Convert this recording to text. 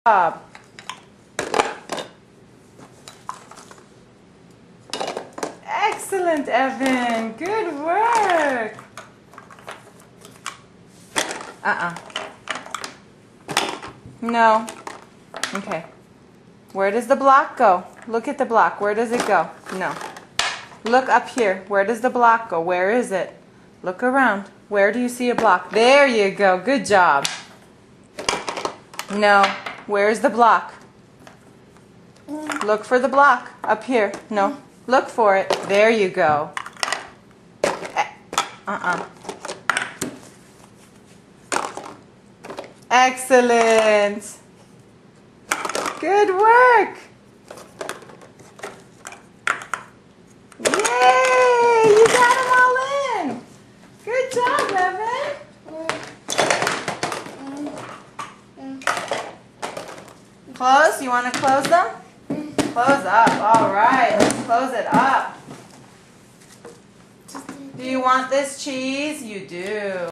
job. Excellent, Evan. Good work. No. Okay. Where does the block go? Look at the block. Where does it go? No. Look up here. Where does the block go? Where is it? Look around. Where do you see a block? There you go. Good job. No. Where's the block? Look for the block. Up here. No. Look for it. There you go. Excellent. Good work. Yay! You got them all in. Good job, Evan. Close? You want to close them? Close up. All right. Let's close it up. Do you want this cheese? You do.